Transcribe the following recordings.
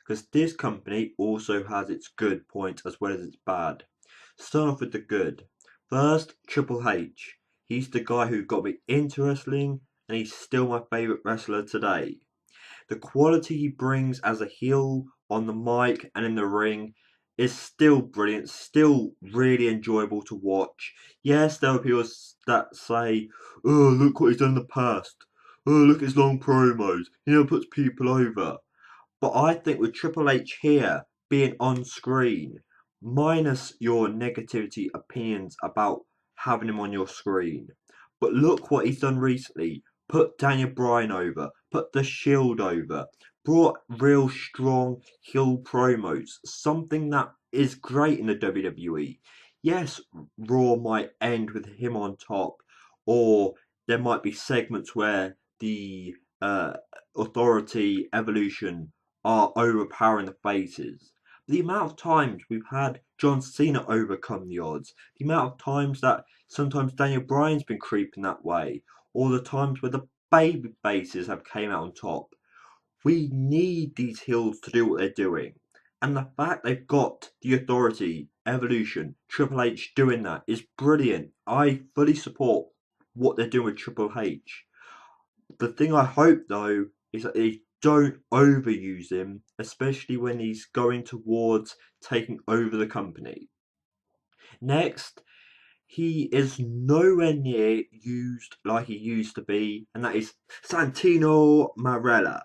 because this company also has its good points as well as its bad. Start off with the good. First, Triple H. He's the guy who got me into wrestling, and he's still my favourite wrestler today. The quality he brings as a heel on the mic and in the ring is still brilliant, still really enjoyable to watch. Yes, there are people that say, "Oh, look what he's done in the past. Oh, look at his long promos. He never puts people over." But I think with Triple H here being on screen, minus your negativity opinions about having him on your screen, but look what he's done recently. Put Daniel Bryan over, put The Shield over, brought real strong heel promos, something that is great in the WWE. Yes, Raw might end with him on top, or there might be segments where the Authority, Evolution are overpowering the faces. The amount of times we've had John Cena overcome the odds, the amount of times that sometimes Daniel Bryan's been creeping that way, or the times where the baby faces have came out on top. We need these heels to do what they're doing. And the fact they've got the Authority, Evolution, Triple H doing that is brilliant. I fully support what they're doing with Triple H. The thing I hope though is that they don't overuse him, especially when he's going towards taking over the company. Next, he is nowhere near used like he used to be, and that is Santino Marella.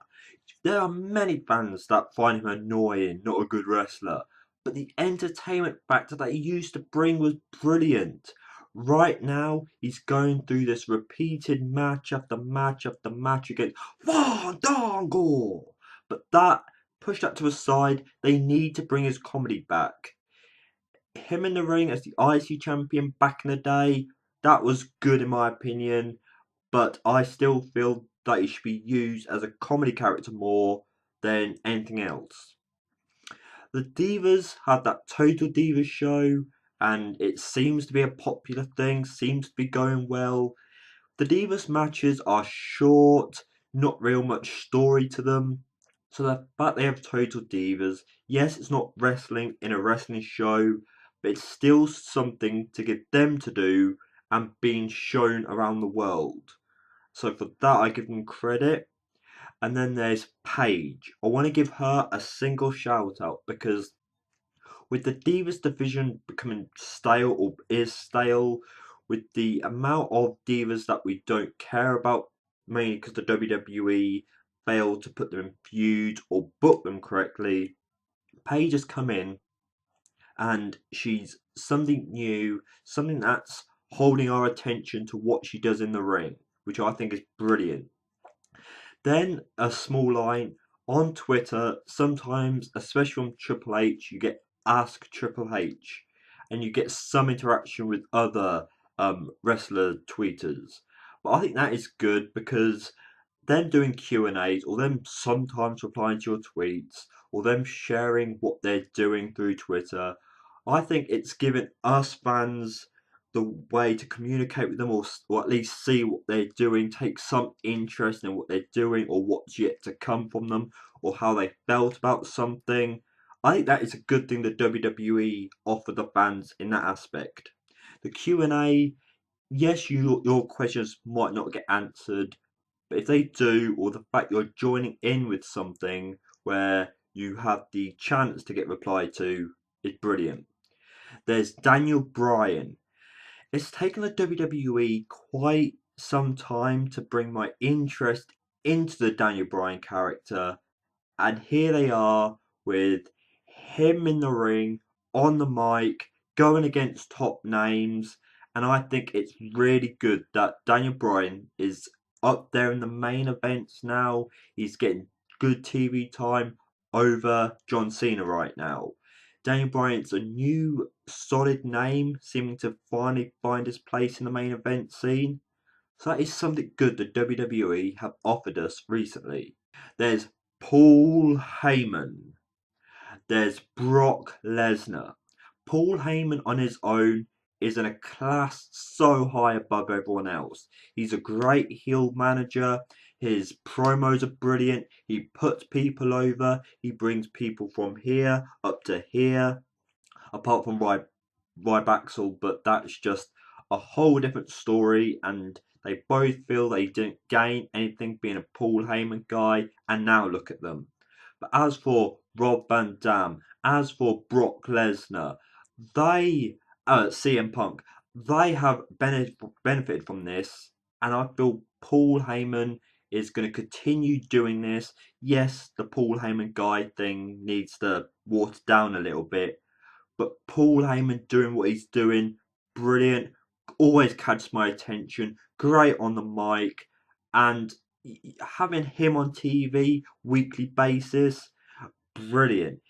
There are many fans that find him annoying, not a good wrestler, but the entertainment factor that he used to bring was brilliant. Right now, he's going through this repeated match after match after match against Fandango. But that, push that to a side, they need to bring his comedy back. Him in the ring as the IC champion back in the day, that was good in my opinion, but I still feel that he should be used as a comedy character more than anything else. The Divas had that Total Divas show, and it seems to be a popular thing, seems to be going well. The Divas matches are short, not real much story to them. So the fact they have Total Divas, yes, it's not wrestling in a wrestling show, but it's still something to get them to do and being shown around the world. So for that, I give them credit. And then there's Paige. I want to give her a single shout out because with the Divas division becoming stale or is stale, with the amount of divas that we don't care about, mainly because the WWE failed to put them in feuds or book them correctly, Paige has come in and she's something new, something that's holding our attention to what she does in the ring, which I think is brilliant. Then a small line on Twitter, sometimes, especially from Triple H, you get Ask Triple H, and you get some interaction with other wrestler tweeters. But I think that is good because them doing Q&As or them sometimes replying to your tweets or them sharing what they're doing through Twitter, I think it's given us fans the way to communicate with them or at least see what they're doing, take some interest in what they're doing or what's yet to come from them or how they felt about something. I think that is a good thing the WWE offer the fans in that aspect. The Q&A, yes, your questions might not get answered, but if they do, or the fact you're joining in with something where you have the chance to get replied to, is brilliant. There's Daniel Bryan. It's taken the WWE quite some time to bring my interest into the Daniel Bryan character, and here they are with him in the ring, on the mic, going against top names, and I think it's really good that Daniel Bryan is up there in the main events now. He's getting good TV time over John Cena right now. Daniel Bryan's a new solid name, seeming to finally find his place in the main event scene. So that is something good the WWE have offered us recently. There's Paul Heyman. There's Brock Lesnar. Paul Heyman on his own is in a class so high above everyone else. He's a great heel manager. His promos are brilliant. He puts people over. He brings people from here up to here. Apart from Rybaxel, but that's just a whole different story. And they both feel they didn't gain anything being a Paul Heyman guy, and now look at them. But as for Rob Van Dam, as for Brock Lesnar, they, CM Punk, they have benefited from this, and I feel Paul Heyman is going to continue doing this. Yes, the Paul Heyman guy thing needs to water down a little bit, but Paul Heyman doing what he's doing, brilliant, always catches my attention, great on the mic, and having him on TV weekly basis, brilliant.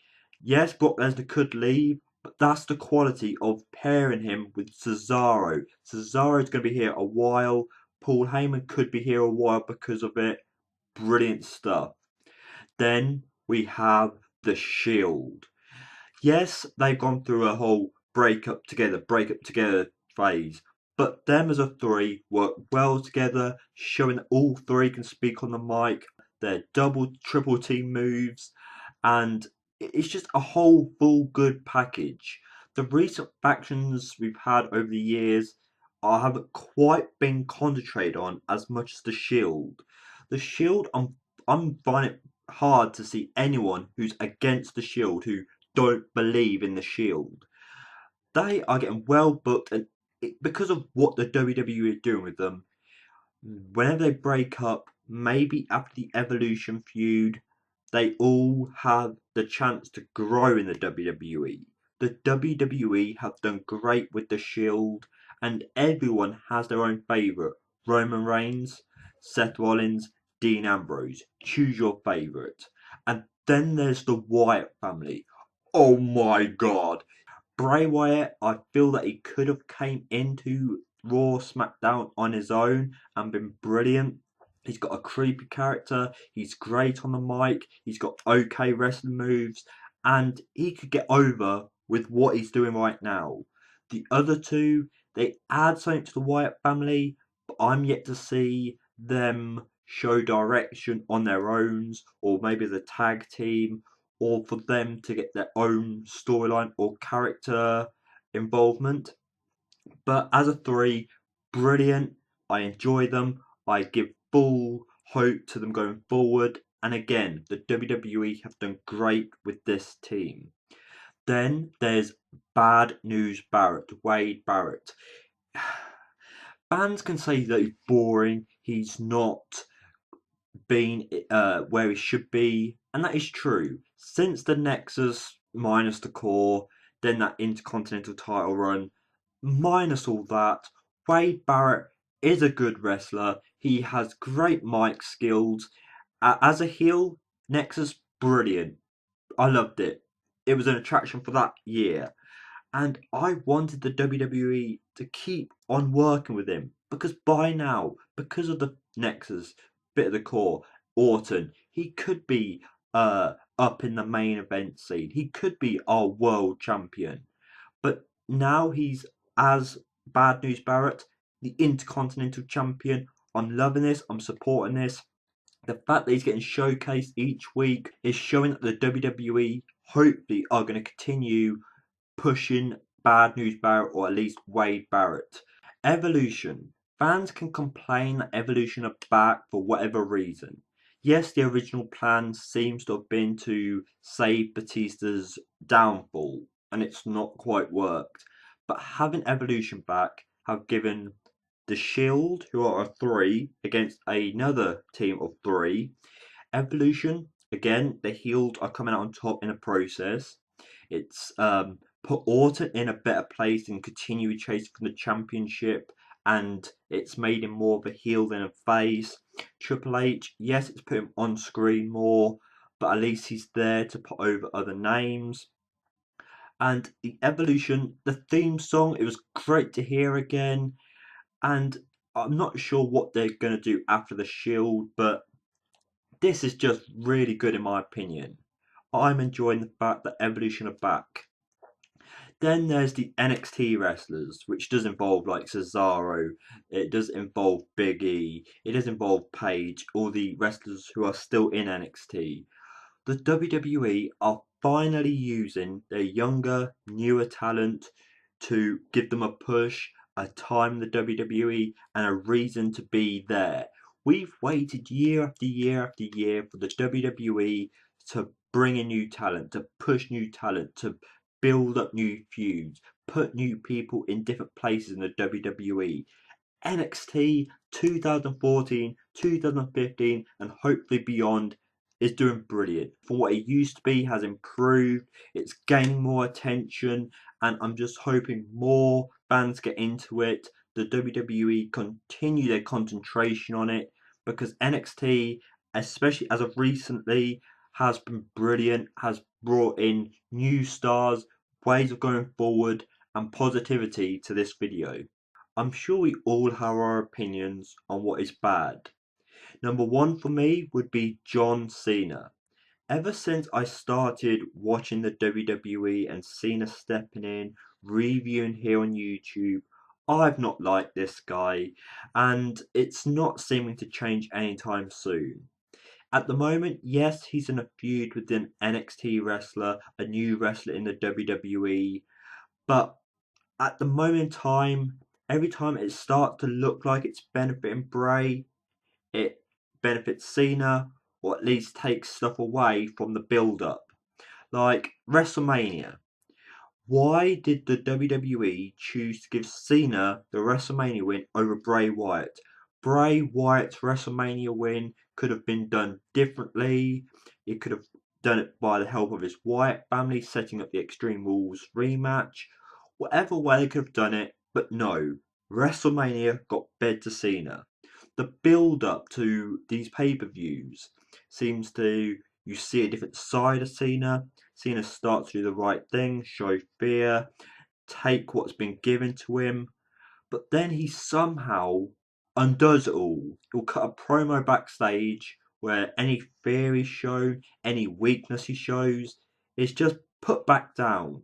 Yes, Brock Lesnar could leave, but that's the quality of pairing him with Cesaro. Cesaro's going to be here a while. Paul Heyman could be here a while because of it. Brilliant stuff. Then we have The Shield. Yes, they've gone through a whole break up together phase, but them as a three work well together, showing that all three can speak on the mic, their double, triple team moves, and it's just a whole full good package. The recent factions we've had over the years I haven't quite been concentrated on as much as the Shield. The Shield, I'm finding it hard to see anyone who's against the Shield who don't believe in the Shield. They are getting well booked, and because of what the WWE are doing with them, whenever they break up, maybe after the Evolution feud, they all have the chance to grow in the WWE. The WWE have done great with the Shield, and everyone has their own favourite. Roman Reigns, Seth Rollins, Dean Ambrose. Choose your favourite. And then there's the Wyatt family. Oh my god. Bray Wyatt, I feel that he could have came into Raw SmackDown on his own and been brilliant. He's got a creepy character, he's great on the mic, he's got okay wrestling moves, and he could get over with what he's doing right now. The other two, they add something to the Wyatt family, but I'm yet to see them show direction on their own, or maybe as a tag team, or for them to get their own storyline or character involvement. But as a three, brilliant. I enjoy them. I give full hope to them going forward. And again, the WWE have done great with this team. Then there's Bad News Barrett, Wade Barrett. Fans can say that he's boring, he's not been where he should be, and that is true. Since the Nexus minus the core, then that Intercontinental title run, minus all that, Wade Barrett is a good wrestler. He has great mic skills. As a heel, Nexus, brilliant. I loved it. It was an attraction for that year. And I wanted the WWE to keep on working with him because by now, because of the Nexus, bit of the core, Orton, he could be up in the main event scene. He could be our world champion. But now he's as Bad News Barrett, the Intercontinental Champion. I'm loving this. I'm supporting this. The fact that he's getting showcased each week is showing that the WWE hopefully are going to continue pushing Bad News Barrett or at least Wade Barrett. Evolution. Fans can complain that Evolution are back for whatever reason. Yes, the original plan seems to have been to save Batista's downfall, and it's not quite worked. But having Evolution back have given the Shield, who are a three, against another team of three. Evolution, again, the healed are coming out on top in a process. It's put Orton in a better place and continue chasing for the championship, and it's made him more of a heel than a face. Triple H, yes, it's put him on screen more, but at least he's there to put over other names. And the Evolution, the theme song, it was great to hear again. And I'm not sure what they're going to do after the Shield, but this is just really good in my opinion. I'm enjoying the fact that Evolution are back. Then there's the NXT wrestlers, which does involve like Cesaro, it does involve Big E, it does involve Paige, all the wrestlers who are still in NXT. The WWE are finally using their younger, newer talent to give them a push, a time in the WWE, and a reason to be there. We've waited year after year after year for the WWE to bring in new talent, to push new talent, to build up new feuds, put new people in different places in the WWE. NXT 2014, 2015, and hopefully beyond is doing brilliant. From what it used to be, has improved, it's gaining more attention, and I'm just hoping more fans get into it. The WWE continue their concentration on it because NXT, especially as of recently, has been brilliant, has brought in new stars, ways of going forward, and positivity to this video. I'm sure we all have our opinions on what is bad. Number one for me would be John Cena. Ever since I started watching the WWE and Cena stepping in, reviewing here on YouTube, I've not liked this guy, and it's not seeming to change anytime soon. At the moment, yes, he's in a feud with an NXT wrestler, a new wrestler in the WWE, but at the moment in time, every time it starts to look like it's benefiting Bray, it benefits Cena, or at least takes stuff away from the build up. Like WrestleMania. Why did the WWE choose to give Cena the WrestleMania win over Bray Wyatt? Bray Wyatt's WrestleMania win could have been done differently. It could have done it by the help of his Wyatt family, setting up the Extreme Rules rematch. Whatever way they could have done it, but no. WrestleMania got bed to Cena. The build up to these pay-per-views seems to, you see a different side of Cena. Cena starts to do the right thing, show fear, take what's been given to him, but then he somehow undoes it all. He'll cut a promo backstage where any fear he shown, any weakness he shows, is just put back down.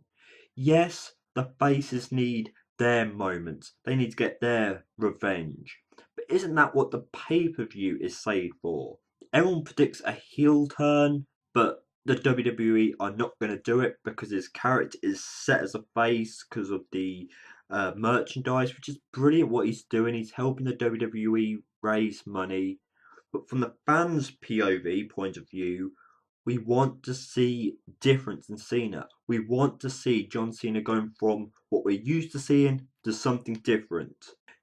Yes, the faces need their moments. They need to get their revenge. But isn't that what the pay-per-view is saved for? Everyone predicts a heel turn, but the WWE are not going to do it because his character is set as a face because of the merchandise, which is brilliant what he's doing. He's helping the WWE raise money. But from the fans' POV point of view, we want to see difference in Cena. We want to see John Cena going from what we're used to seeing to something different.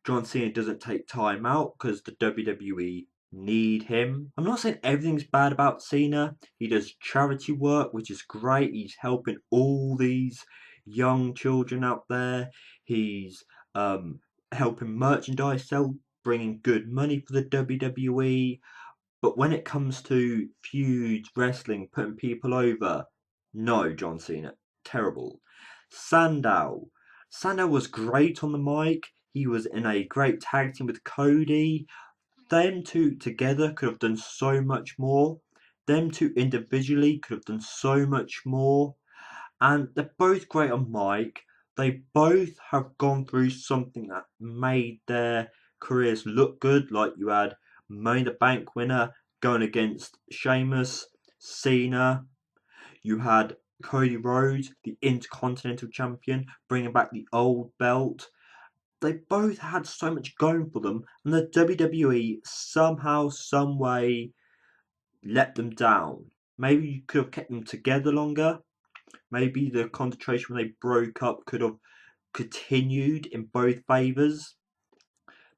John Cena doesn't take time out because the WWE need him. I'm not saying everything's bad about Cena. He does charity work, which is great. He's helping all these young children out there. He's helping merchandise sell, bringing good money for the WWE. But when it comes to feuds, wrestling, putting people over, no, John Cena, terrible. Sandow. Sandow was great on the mic. He was in a great tag team with Cody. Them two together could have done so much more. Them two individually could have done so much more. And they're both great on mic. They both have gone through something that made their careers look good. Like you had Money in the Bank winner going against Sheamus, Cena. You had Cody Rhodes, the Intercontinental Champion, bringing back the old belt. They both had so much going for them, and the WWE somehow, some way, let them down. Maybe you could have kept them together longer. Maybe the concentration when they broke up could have continued in both favours.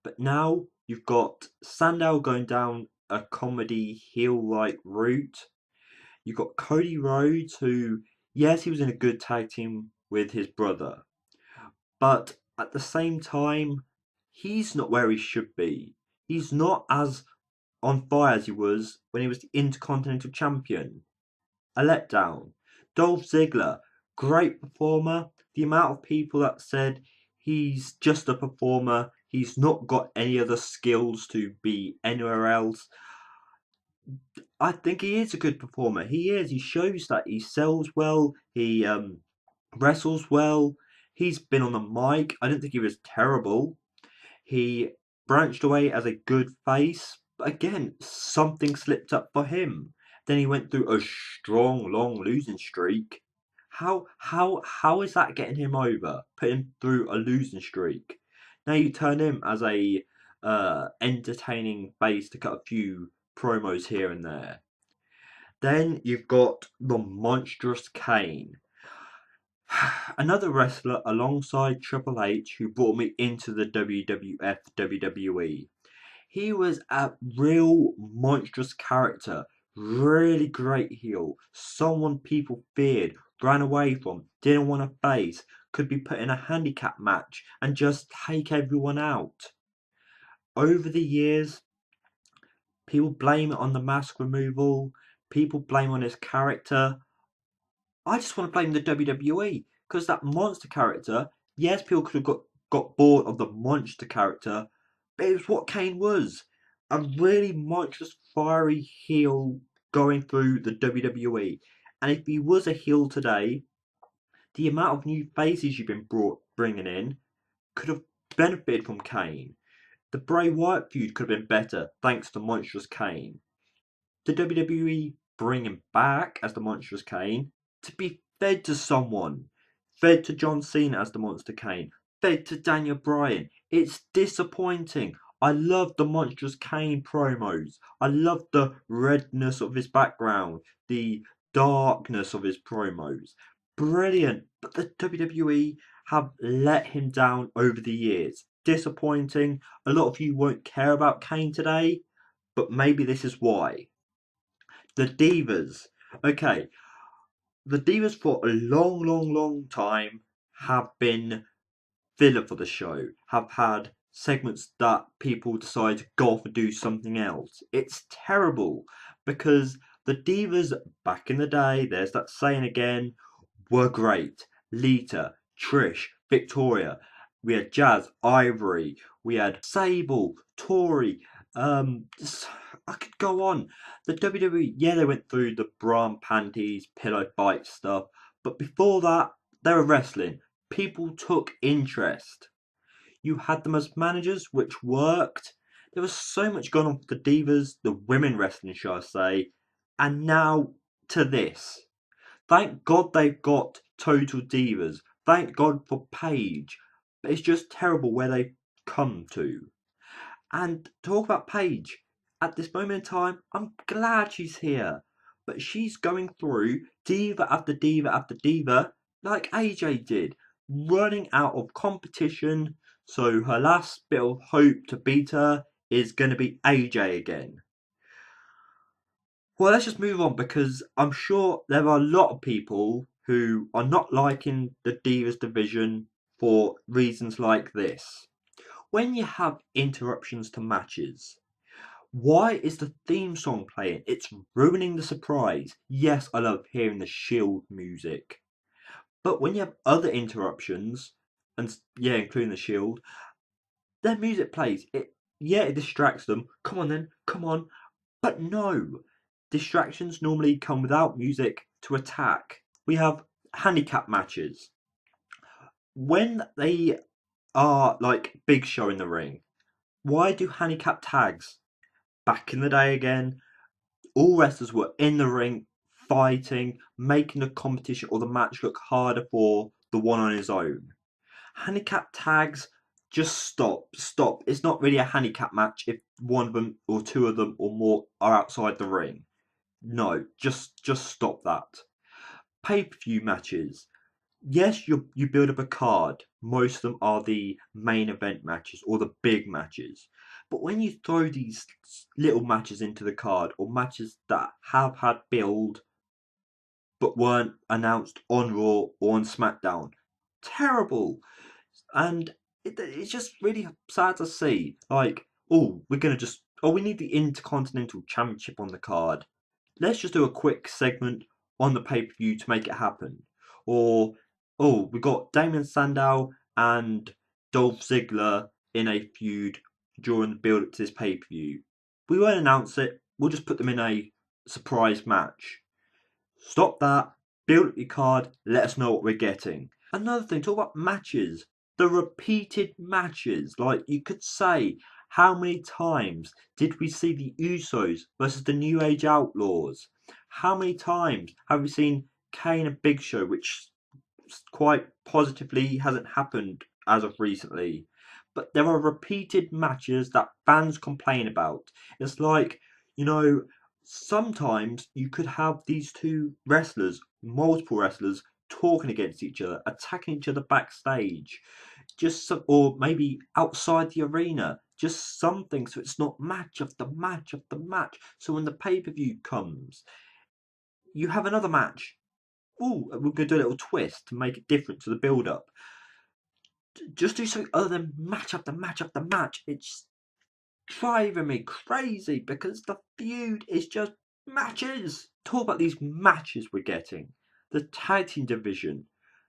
But now you've got Sandow going down a comedy heel-like route. You've got Cody Rhodes, who, yes, he was in a good tag team with his brother. But at the same time, he's not where he should be. He's not as on fire as he was when he was the Intercontinental Champion. A letdown. Dolph Ziggler, great performer. The amount of people that said he's just a performer, he's not got any other skills to be anywhere else. I think he is a good performer. He is. He shows that he sells well. He wrestles well. He's been on the mic. I didn't think he was terrible. He branched away as a good face, but again, something slipped up for him. Then he went through a strong, long losing streak. How is that getting him over? Put him through a losing streak. Now you turn him as a entertaining face to cut a few promos here and there. Then you've got the monstrous Kane. Another wrestler alongside Triple H who brought me into the WWF WWE. He was a real monstrous character, really great heel, someone people feared, ran away from, didn't want to face, could be put in a handicap match and just take everyone out. Over the years, people blame it on the mask removal, people blame on his character. I just want to blame the WWE because that monster character, yes, people could have got bored of the monster character, but it was what Kane was. A really monstrous, fiery heel going through the WWE. And if he was a heel today, the amount of new faces you've been bringing in could have benefited from Kane. The Bray Wyatt feud could have been better thanks to Monstrous Kane. The WWE bring him back as the Monstrous Kane to be fed to someone. Fed to John Cena as the Monster Kane. Fed to Daniel Bryan. It's disappointing. I love the Monstrous Kane promos. I love the redness of his background. The darkness of his promos. Brilliant. But the WWE have let him down over the years. Disappointing. A lot of you won't care about Kane today, but maybe this is why. The Divas. Okay, the Divas for a long, long, long time have been filler for the show, have had segments that people decide to go off and do something else. It's terrible because the Divas back in the day, there's that saying again, were great. Lita, Trish, Victoria. We had Jazz, Ivory. We had Sable, Tori. I could go on. The WWE, yeah, they went through the bra and panties, pillow fight stuff, but before that, they were wrestling. People took interest. You had them as managers, which worked. There was so much going on with the Divas, the women wrestling, shall I say, and now to this. Thank God they've got Total Divas. Thank God for Paige. But it's just terrible where they've come to. And talk about Paige. At this moment in time, I'm glad she's here. But she's going through diva after diva after diva like AJ did. Running out of competition. So her last bit of hope to beat her is going to be AJ again. Well, let's just move on because I'm sure there are a lot of people who are not liking the Divas division for reasons like this. When you have interruptions to matches, why is the theme song playing? It's ruining the surprise. Yes, I love hearing the Shield music. But when you have other interruptions, and yeah, including the Shield, their music plays. It distracts them. Come on then, come on. But no, distractions normally come without music to attack. We have handicap matches. When they are like Big Show in the ring, why do handicap tags? Back in the day again, all wrestlers were in the ring fighting, making the competition or the match look harder for the one on his own. Handicap tags, just stop. It's not really a handicap match if one of them or two of them or more are outside the ring. No, just stop that. Pay-per-view matches. Yes, you build up a card. Most of them are the main event matches or the big matches. But when you throw these little matches into the card or matches that have had build but weren't announced on Raw or on SmackDown, terrible. And it's just really sad to see. Like, we need the Intercontinental Championship on the card. Let's just do a quick segment on the pay-per-view to make it happen. Or, we got Damien Sandow and Dolph Ziggler in a feud during the build-up to this pay-per-view. We won't announce it. We'll just put them in a surprise match. Stop that. Build up your card. Let us know what we're getting. Another thing, talk about matches. The repeated matches. Like, you could say, how many times did we see the Usos versus the New Age Outlaws? How many times have we seen Kane and Big Show, which quite positively hasn't happened as of recently? But there are repeated matches that fans complain about. It's like, you know, sometimes you could have these two wrestlers, multiple wrestlers, talking against each other, attacking each other backstage, just some, or maybe outside the arena, just something so it's not match after match after match. So when the pay-per-view comes, you have another match. Oh, we're going to do a little twist to make it different to the build-up. Just do something other than match after match after match. It's driving me crazy because the feud is just matches. Talk about these matches we're getting. The tag team division.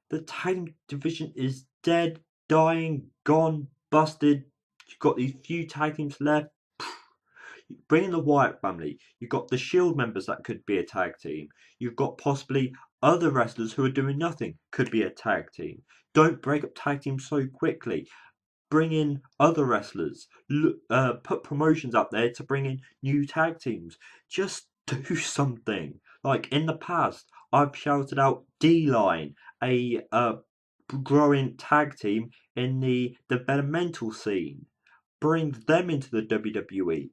The tag team division is dead, dying, gone, busted. You've got these few tag teams left. Bring in the Wyatt family. You've got the Shield members that could be a tag team. You've got possibly other wrestlers who are doing nothing, could be a tag team. Don't break up tag teams so quickly. Bring in other wrestlers. Put promotions up there to bring in new tag teams. Just do something. Like in the past, I've shouted out D-Line, a growing tag team in the developmental scene. Bring them into the WWE.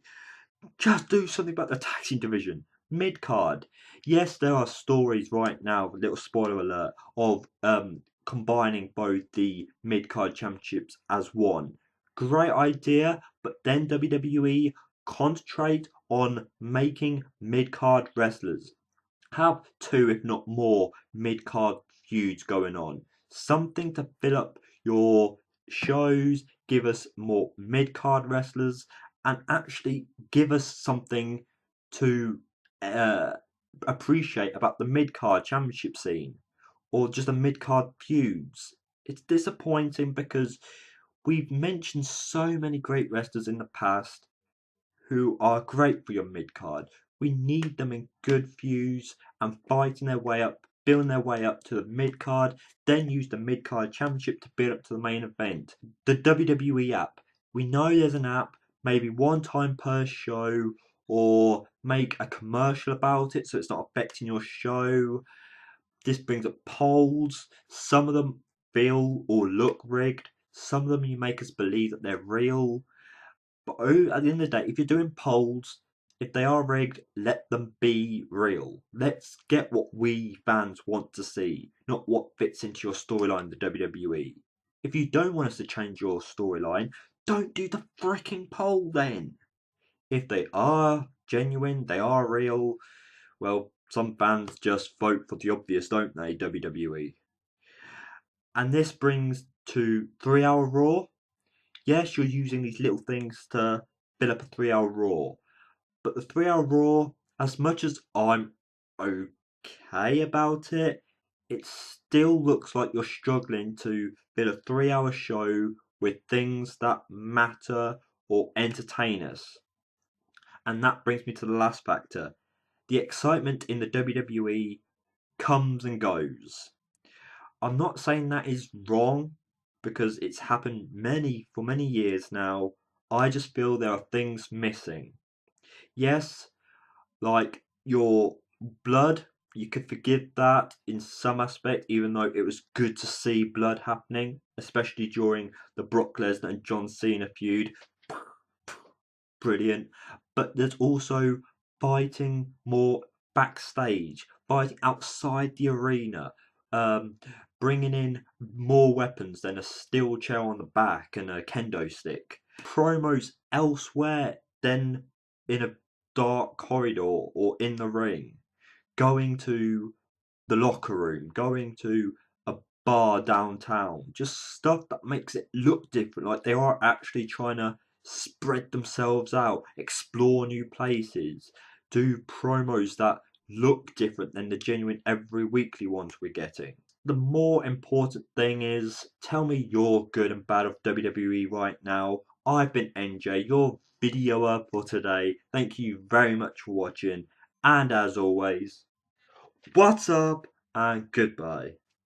Just do something about the tag team division. Mid card. Yes, there are stories right now, little spoiler alert, of combining both the mid card championships as one. Great idea, but then WWE concentrate on making mid card wrestlers. Have two, if not more, mid card feuds going on. Something to fill up your shows, give us more mid card wrestlers, and actually give us something to uh, appreciate about the mid card championship scene or just the mid card feuds. It's disappointing because we've mentioned so many great wrestlers in the past who are great for your mid card. We need them in good feuds and fighting their way up, building their way up to the mid card, then use the mid card championship to build up to the main event. The WWE app. We know there's an app, maybe one time per show, or make a commercial about it so it's not affecting your show. This brings up polls. Some of them feel or look rigged. Some of them you make us believe that they're real. But at the end of the day, if you're doing polls, if they are rigged, let them be real. Let's get what we fans want to see, not what fits into your storyline, the WWE. If you don't want us to change your storyline, don't do the freaking poll then. If they are genuine, they are real, well, some fans just vote for the obvious, don't they, WWE? And this brings to 3 Hour Raw. Yes, you're using these little things to fill up a 3 hour Raw. But the 3 hour Raw, as much as I'm okay about it, it still looks like you're struggling to fill a 3 hour show with things that matter or entertain us. And that brings me to the last factor. The excitement in the WWE comes and goes. I'm not saying that is wrong because it's happened for many years now. I just feel there are things missing. Yes, like your blood, you could forgive that in some aspect, even though it was good to see blood happening, especially during the Brock Lesnar and John Cena feud. Brilliant. But there's also fighting more backstage, fighting outside the arena, um, bringing in more weapons than a steel chair on the back and a kendo stick. Promos elsewhere than in a dark corridor or in the ring. Going to the locker room, going to a bar downtown, just stuff that makes it look different, like they are actually trying to spread themselves out, explore new places, do promos that look different than the genuine every weekly ones we're getting. The more important thing is tell me your good and bad of WWE right now. I've been NJ, your videoer for today. Thank you very much for watching, and as always, what's up and goodbye.